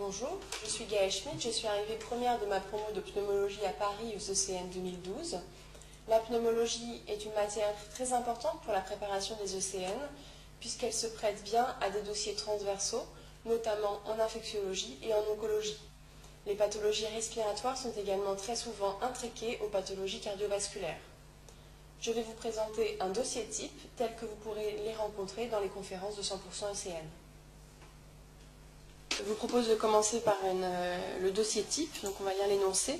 Bonjour, je suis Gaëlle Schmitt, je suis arrivée première de ma promo de pneumologie à Paris aux ECN 2012. La pneumologie est une matière très importante pour la préparation des ECN, puisqu'elle se prête bien à des dossiers transversaux, notamment en infectiologie et en oncologie. Les pathologies respiratoires sont également très souvent intriquées aux pathologies cardiovasculaires. Je vais vous présenter un dossier type tel que vous pourrez les rencontrer dans les conférences de 100% ECN. Je vous propose de commencer par le dossier type, donc on va lire l'énoncé.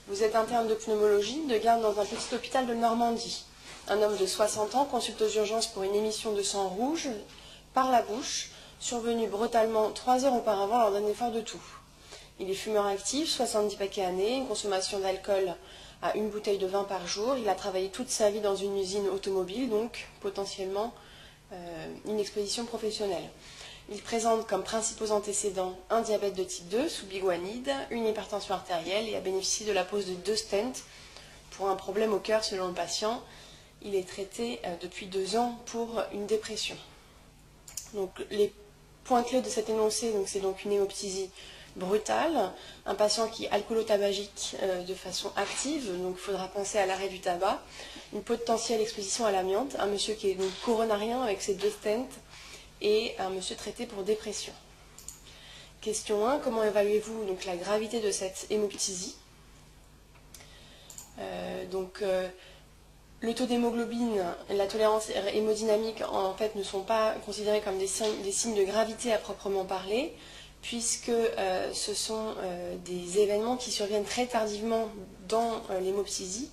Vous êtes interne de pneumologie, de garde dans un petit hôpital de Normandie. Un homme de 60 ans consulte aux urgences pour une émission de sang rouge par la bouche, survenue brutalement 3 heures auparavant lors d'un effort de toux. Il est fumeur actif, 70 paquets années, une consommation d'alcool à une bouteille de vin par jour. Il a travaillé toute sa vie dans une usine automobile, donc potentiellement une exposition professionnelle. Il présente comme principaux antécédents un diabète de type 2 sous biguanide, une hypertension artérielle et a bénéficié de la pose de 2 stents pour un problème au cœur selon le patient. Il est traité depuis 2 ans pour une dépression. Donc, les points clés de cet énoncé, c'est donc une hémoptysie brutale, un patient qui est alcoolotabagique de façon active, donc il faudra penser à l'arrêt du tabac, une potentielle exposition à l'amiante, un monsieur qui est donc coronarien avec ses 2 stents, et un monsieur traité pour dépression. Question 1, comment évaluez-vous donc la gravité de cette hémoptysie? Le taux d'hémoglobine et la tolérance hémodynamique en fait ne sont pas considérés comme des signes de gravité à proprement parler, puisque ce sont des événements qui surviennent très tardivement dans l'hémoptysie.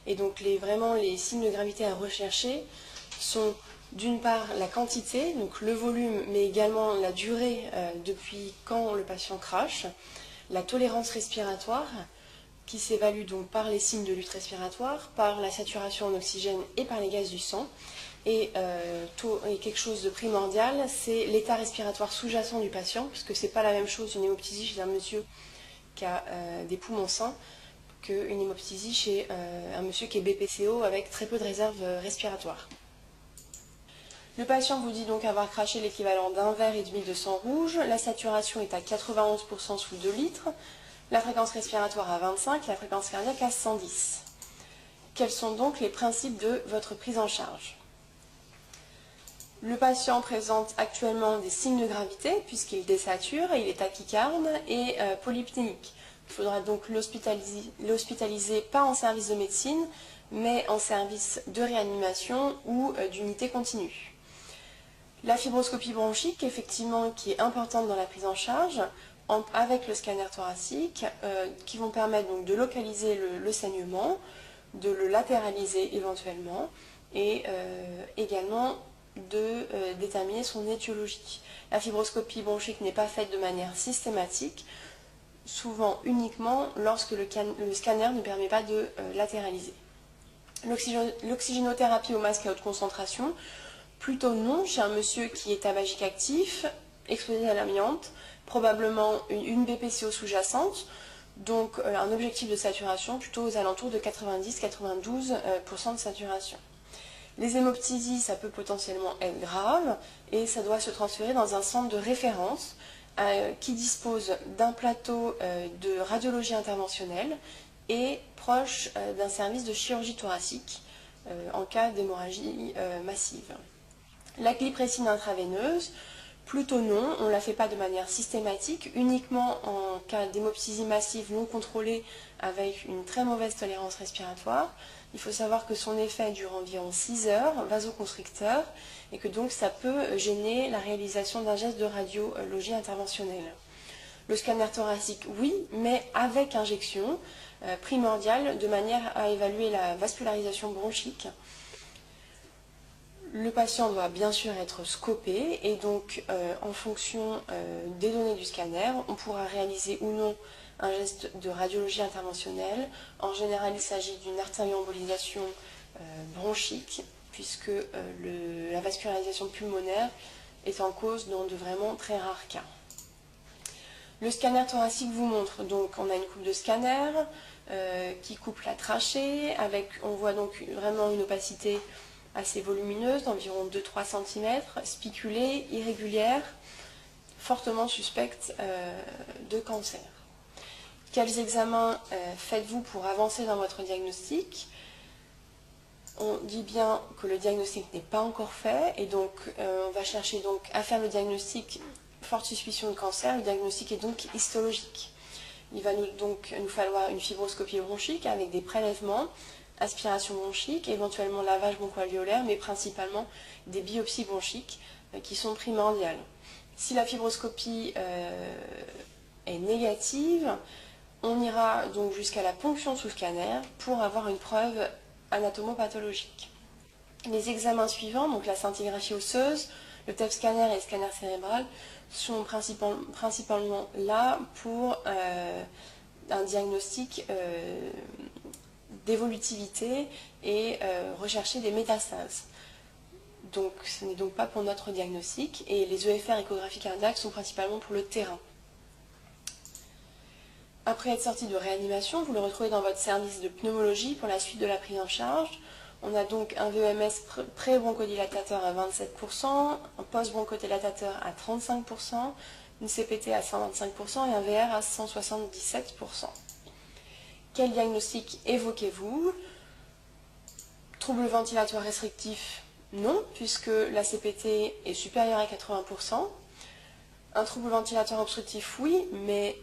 Et donc vraiment les signes de gravité à rechercher sont d'une part la quantité, donc le volume, mais également la durée depuis quand le patient crache, la tolérance respiratoire, qui s'évalue donc par les signes de lutte respiratoire, par la saturation en oxygène et par les gaz du sang. Et quelque chose de primordial, c'est l'état respiratoire sous-jacent du patient, puisque ce n'est pas la même chose une hémoptysie chez un monsieur qui a des poumons sains qu'une hémoptysie chez un monsieur qui est BPCO avec très peu de réserve respiratoire. Le patient vous dit donc avoir craché l'équivalent d'un verre et demi de sang rouge, la saturation est à 91% sous 2 litres, la fréquence respiratoire à 25, la fréquence cardiaque à 110. Quels sont donc les principes de votre prise en charge? Le patient présente actuellement des signes de gravité puisqu'il désature, il est tachycarde et polypnéique. Il faudra donc l'hospitaliser pas en service de médecine, mais en service de réanimation ou d'unité continue. La fibroscopie bronchique, effectivement, qui est importante dans la prise en charge, avec le scanner thoracique, qui vont permettre donc de localiser le saignement, de le latéraliser éventuellement, et également de déterminer son étiologie. La fibroscopie bronchique n'est pas faite de manière systématique, souvent uniquement lorsque le scanner ne permet pas de latéraliser. L'oxygénothérapie au masque à haute concentration, plutôt non chez un monsieur qui est tabagique actif, exposé à l'amiante, probablement une BPCO sous-jacente, donc un objectif de saturation plutôt aux alentours de 90-92% de saturation. Les hémoptysies, ça peut potentiellement être grave et ça doit se transférer dans un centre de référence qui dispose d'un plateau de radiologie interventionnelle et proche d'un service de chirurgie thoracique en cas d'hémorragie massive. La gliprécine intraveineuse, plutôt non, on ne la fait pas de manière systématique, uniquement en cas d'hémoptysie massive non contrôlée avec une très mauvaise tolérance respiratoire. Il faut savoir que son effet dure environ 6 heures, vasoconstricteur, et que donc ça peut gêner la réalisation d'un geste de radiologie interventionnelle. Le scanner thoracique, oui, mais avec injection, primordiale, de manière à évaluer la vascularisation bronchique. Le patient doit bien sûr être scopé et donc en fonction des données du scanner, on pourra réaliser ou non un geste de radiologie interventionnelle. En général, il s'agit d'une artérioembolisation bronchique puisque la vascularisation pulmonaire est en cause dans de vraiment très rares cas. Le scanner thoracique vous montre, donc on a une coupe de scanner qui coupe la trachée, on voit donc vraiment une opacité assez volumineuse, d'environ 2-3 cm, spiculée, irrégulière, fortement suspecte de cancer. Quels examens faites-vous pour avancer dans votre diagnostic? On dit bien que le diagnostic n'est pas encore fait et donc on va chercher donc à faire le diagnostic, forte suspicion de cancer. Le diagnostic est donc histologique. Il va nous falloir une fibroscopie bronchique avec des prélèvements, aspiration bronchique, éventuellement lavage bronchoalvéolaire, mais principalement des biopsies bronchiques qui sont primordiales. Si la fibroscopie est négative, on ira donc jusqu'à la ponction sous scanner pour avoir une preuve anatomopathologique. Les examens suivants, donc la scintigraphie osseuse, le TEP scanner et le scanner cérébral, sont principalement là pour un diagnostic d'évolutivité et rechercher des métastases. Donc ce n'est donc pas pour notre diagnostic et les EFR échographie cardiaque sont principalement pour le terrain. Après être sorti de réanimation, vous le retrouvez dans votre service de pneumologie pour la suite de la prise en charge. On a donc un VEMS pré-bronchodilatateur à 27%, un post-bronchodilatateur à 35%, une CPT à 125% et un VR à 177%. Quel diagnostic évoquez-vous? Trouble ventilatoire restrictif? Non, puisque la CPT est supérieure à 80%. Un trouble ventilatoire obstructif? Oui, mais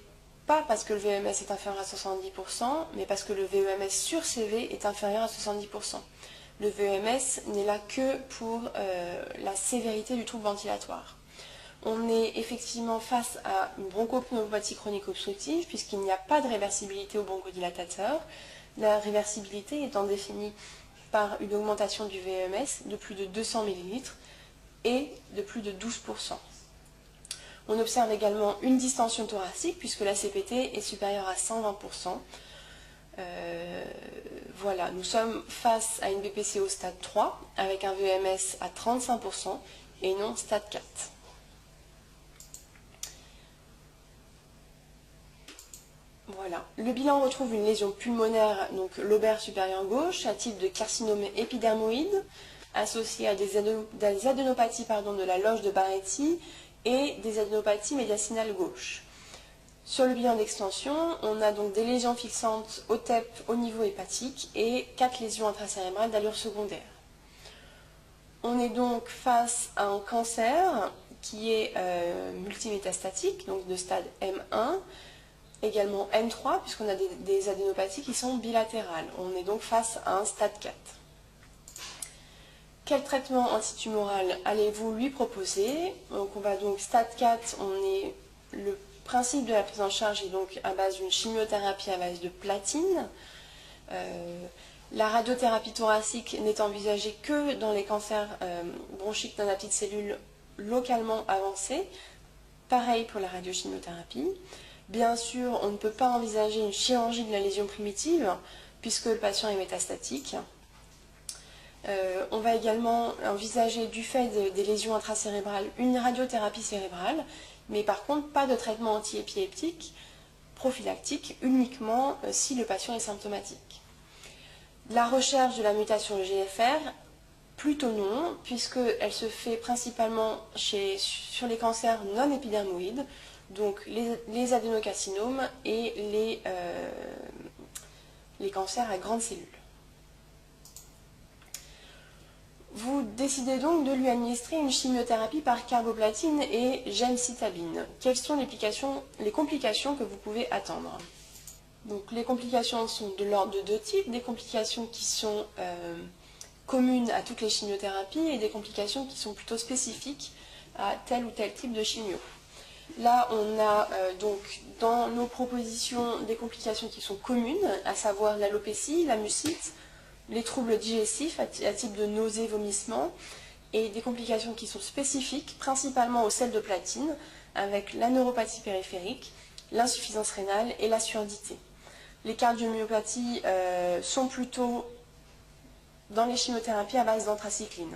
pas parce que le VEMS est inférieur à 70%, mais parce que le VEMS sur CV est inférieur à 70%. Le VEMS n'est là que pour la sévérité du trouble ventilatoire. On est effectivement face à une bronchopneumopathie chronique obstructive, puisqu'il n'y a pas de réversibilité au bronchodilatateur. La réversibilité étant définie par une augmentation du VEMS de plus de 200 ml et de plus de 12%. On observe également une distension thoracique puisque la CPT est supérieure à 120%. Voilà, nous sommes face à une BPCO stade 3 avec un VEMS à 35% et non stade 4. Voilà. Le bilan retrouve une lésion pulmonaire, donc lobaire supérieur gauche, à type de carcinome épidermoïde, associé à des adénopathies de la loge de Barretti et des adénopathies médiastinales gauche. Sur le bilan d'extension, on a donc des lésions fixantes au TEP au niveau hépatique et 4 lésions intracérébrales d'allure secondaire. On est donc face à un cancer qui est multimétastatique, donc de stade M1, également M3, puisqu'on a des adénopathies qui sont bilatérales. On est donc face à un stade 4. Quel traitement antitumoral allez-vous lui proposer? Donc on va donc stade 4, le principe de la prise en charge est donc à base d'une chimiothérapie à base de platine. La radiothérapie thoracique n'est envisagée que dans les cancers bronchiques d'un petite cellule localement avancés. Pareil pour la radiochimiothérapie. Bien sûr, on ne peut pas envisager une chirurgie de la lésion primitive puisque le patient est métastatique. On va également envisager, du fait des lésions intracérébrales, une radiothérapie cérébrale, mais par contre pas de traitement antiépileptique prophylactique, uniquement si le patient est symptomatique. La recherche de la mutation GFR, plutôt non, puisqu'elle se fait principalement sur les cancers non épidermoïdes, donc les adénocarcinomes et les cancers à grandes cellules. Vous décidez donc de lui administrer une chimiothérapie par carboplatine et gemcitabine. Quelles sont les complications que vous pouvez attendre? Donc, les complications sont de l'ordre de deux types, des complications qui sont communes à toutes les chimiothérapies et des complications qui sont plutôt spécifiques à tel ou tel type de chimio. Là, on a donc dans nos propositions des complications qui sont communes, à savoir l'alopécie, la mucite, les troubles digestifs à type de nausées, vomissements, et des complications qui sont spécifiques, principalement au sel de platine, avec la neuropathie périphérique, l'insuffisance rénale et la surdité. Les cardiomyopathies sont plutôt dans les chimiothérapies à base d'anthracycline.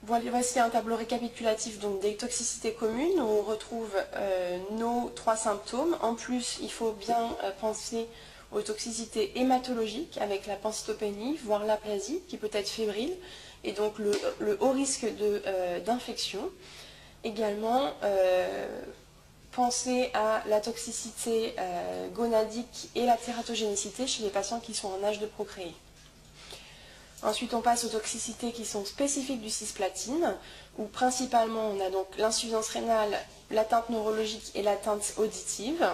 Voici un tableau récapitulatif donc, des toxicités communes où on retrouve nos 3 symptômes. En plus, il faut bien penser aux toxicités hématologiques avec la pancytopénie, voire l'aplasie qui peut être fébrile et donc le haut risque d'infection. Également, penser à la toxicité gonadique et la tératogénicité chez les patients qui sont en âge de procréer. Ensuite, on passe aux toxicités qui sont spécifiques du cisplatine, où principalement on a donc l'insuffisance rénale, l'atteinte neurologique et l'atteinte auditive.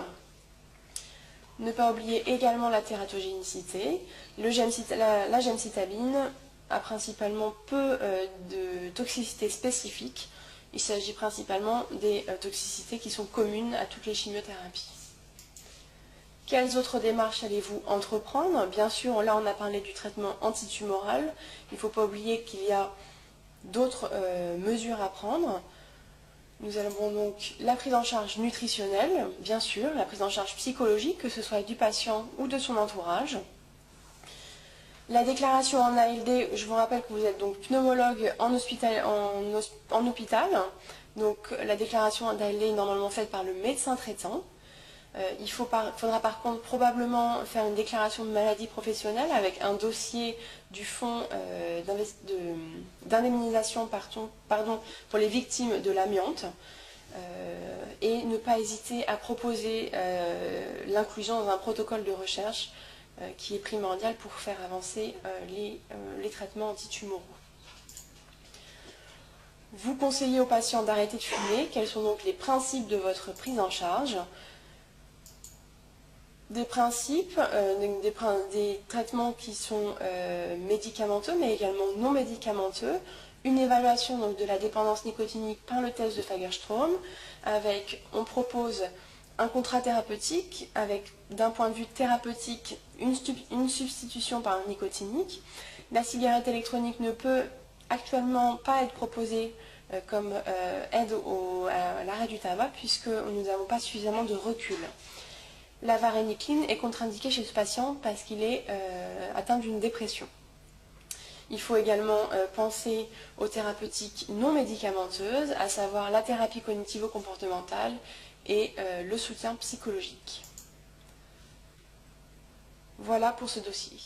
Ne pas oublier également la tératogénicité. La gemcitabine a principalement peu de toxicité spécifique. Il s'agit principalement des toxicités qui sont communes à toutes les chimiothérapies. Quelles autres démarches allez-vous entreprendre? Bien sûr, là on a parlé du traitement antitumoral. Il ne faut pas oublier qu'il y a d'autres mesures à prendre. Nous avons donc la prise en charge nutritionnelle, bien sûr, la prise en charge psychologique, que ce soit du patient ou de son entourage. La déclaration en ALD, je vous rappelle que vous êtes donc pneumologue en hôpital. Donc la déclaration en ALD est normalement faite par le médecin traitant. Il faudra par contre probablement faire une déclaration de maladie professionnelle avec un dossier du fonds d'indemnisation pour les victimes de l'amiante et ne pas hésiter à proposer l'inclusion dans un protocole de recherche qui est primordial pour faire avancer les traitements antitumoraux. Vous conseillez aux patients d'arrêter de fumer. Quels sont donc les principes de votre prise en charge? Des principes, des traitements qui sont médicamenteux mais également non médicamenteux, une évaluation donc, de la dépendance nicotinique par le test de Fagerström, on propose un contrat thérapeutique avec d'un point de vue thérapeutique une substitution par un nicotinique. La cigarette électronique ne peut actuellement pas être proposée comme aide à l'arrêt du tabac puisque nous n'avons pas suffisamment de recul. La varénicline est contre-indiquée chez ce patient parce qu'il est atteint d'une dépression. Il faut également penser aux thérapeutiques non médicamenteuses, à savoir la thérapie cognitivo-comportementale et le soutien psychologique. Voilà pour ce dossier.